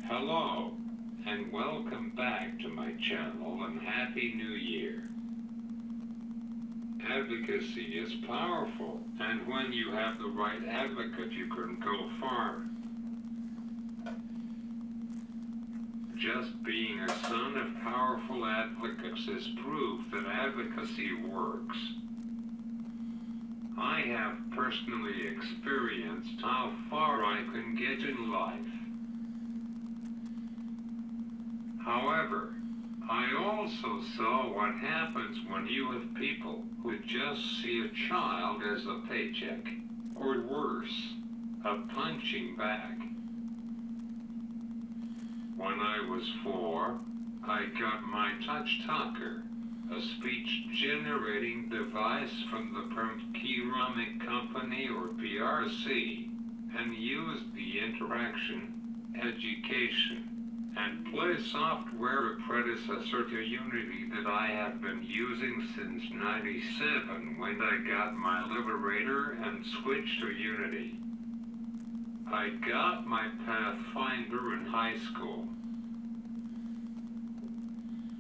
Hello, and welcome back to my channel and Happy New Year. Advocacy is powerful, and when you have the right advocate, you can go far. Just being a son of powerful advocates is proof that advocacy works. I have personally experienced how far I can get in life. However, I also saw what happens when you have people who just see a child as a paycheck, or worse, a punching bag. When I was 4, I got my touch talker, a speech-generating device from the Ceramic Company or PRC, and used the interaction, education, and play software a predecessor to Unity that I have been using since '97 when I got my Liberator and switched to Unity. I got my Pathfinder in high school.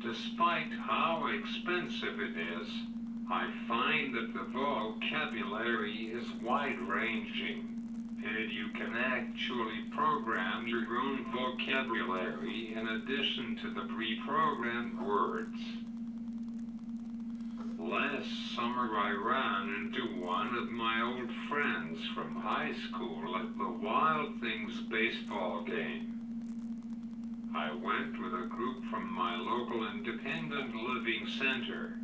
Despite how expensive it is, I find that the vocabulary is wide-ranging, and you can actually program your own vocabulary in addition to the pre-programmed words. Last summer I ran into one of my old friends from high school at the Wild Things baseball game. I went with a group from my local independent living center.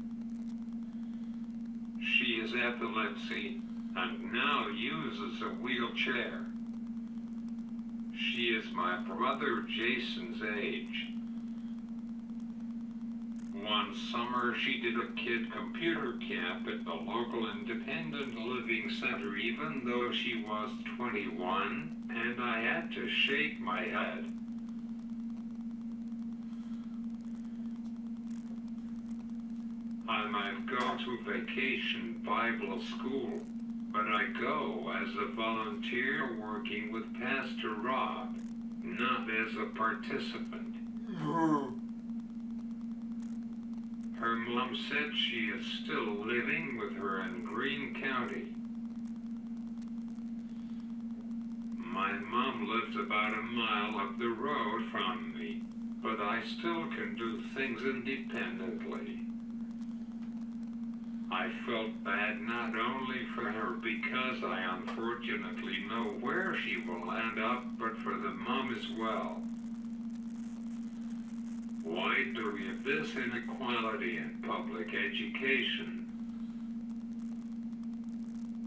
She has epilepsy and now uses a wheelchair. She is my brother Jason's age. One summer she did a kid computer camp at the local independent living center even though she was 21, and I had to shake my head. I might go to vacation Bible school, but I go as a volunteer working with Pastor Rob, not as a participant. Her mom said she is still living with her in Greene County. My mom lives about a mile up the road from me, but I still can do things independently. I felt bad not only for her because I unfortunately know where she will end up, but for the mom as well. Why do we have this inequality in public education?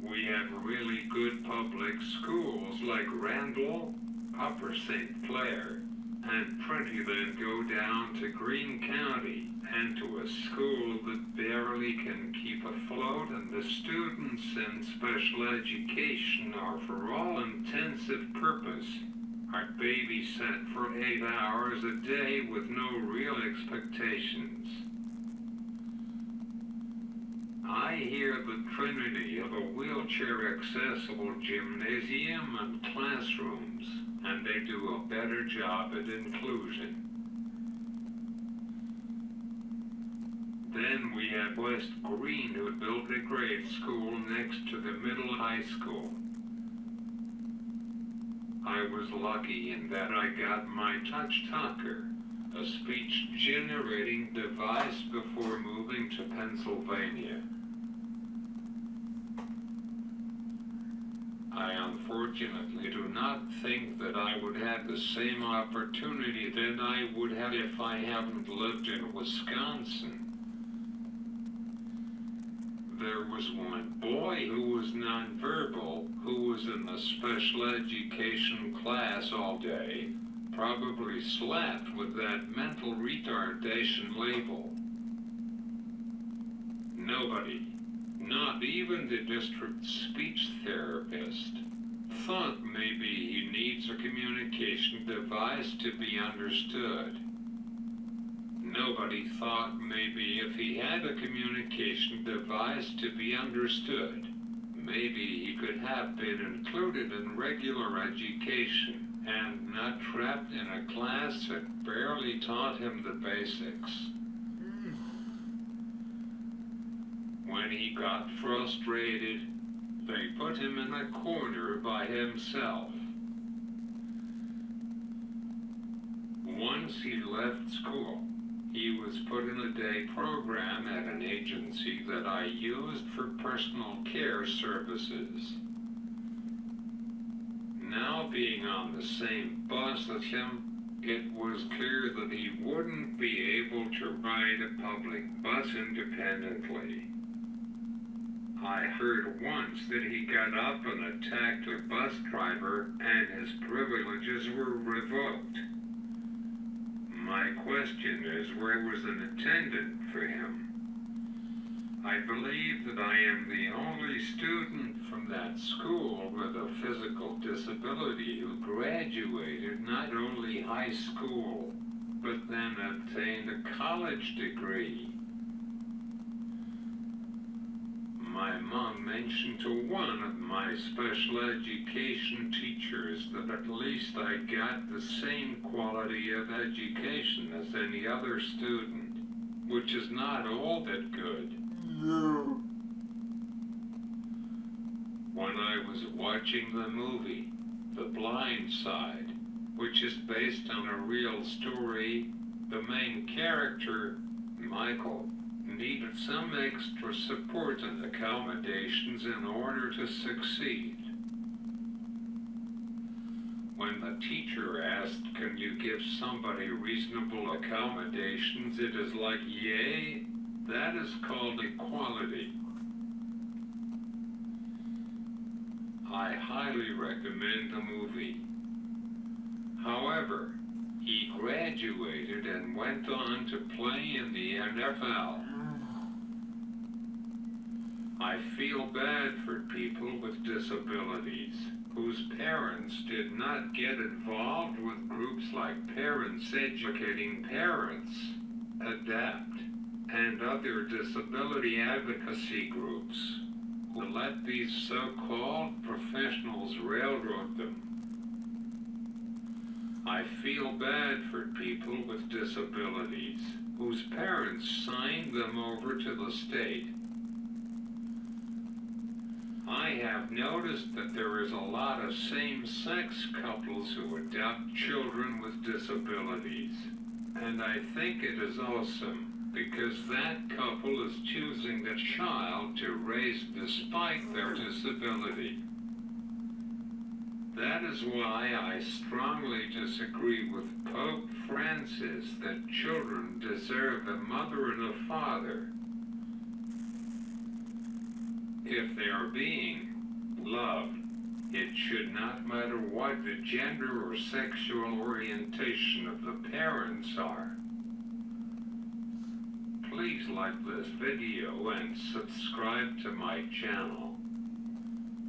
We have really good public schools like Randall, Upper St. Clair, and Prentty then go down to Greene County and to a school that barely can keep afloat, and the students in special education are for all intensive purpose are babysat for 8 hours a day with no real expectations. I hear the trinity of a wheelchair-accessible gymnasium and classrooms, and they do a better job at inclusion. Then we have West Greene, who built a grade school next to the middle high school. I was lucky in that I got my touch talker, a speech-generating device, before moving to Pennsylvania. I unfortunately do not think that I would have the same opportunity that I would have if I hadn't lived in Wisconsin. There was one boy who was nonverbal, who was in the special education class all day, probably slapped with that mental retardation label. Nobody, not even the district speech therapist, thought maybe he needs a communication device to be understood. Nobody thought maybe if he had a communication device to be understood, maybe he could have been included in regular education and not trapped in a class that barely taught him the basics. When he got frustrated, they put him in a corner by himself. Once he left school, he was put in a day program at an agency that I used for personal care services. Now being on the same bus as him, it was clear that he wouldn't be able to ride a public bus independently. I heard once that he got up and attacked a bus driver and his privileges were revoked. My question is, where was an attendant for him? I believe that I am the only student from that school with a physical disability who graduated not only high school, but then obtained a college degree. My mom mentioned to one of my special education teachers that at least I got the same quality of education as any other student, which is not all that good. No. When I was watching the movie, The Blind Side, which is based on a real story, the main character, Michael, needed some extra support and accommodations in order to succeed. When the teacher asked, "Can you give somebody reasonable accommodations?" it is like, yay, that is called equality. I highly recommend the movie. However, he graduated and went on to play in the NFL. I feel bad for people with disabilities whose parents did not get involved with groups like Parents Educating Parents, ADAPT, and other disability advocacy groups who let these so-called professionals railroad them. I feel bad for people with disabilities whose parents signed them over to the state. I have noticed that there is a lot of same-sex couples who adopt children with disabilities, and I think it is awesome because that couple is choosing the child to raise despite their disability. That is why I strongly disagree with Pope Francis that children deserve a mother and a father. If they are being loved, it should not matter what the gender or sexual orientation of the parents are. Please like this video and subscribe to my channel.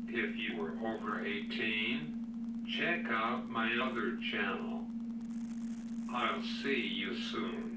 If you are over 18, check out my other channel. I'll see you soon.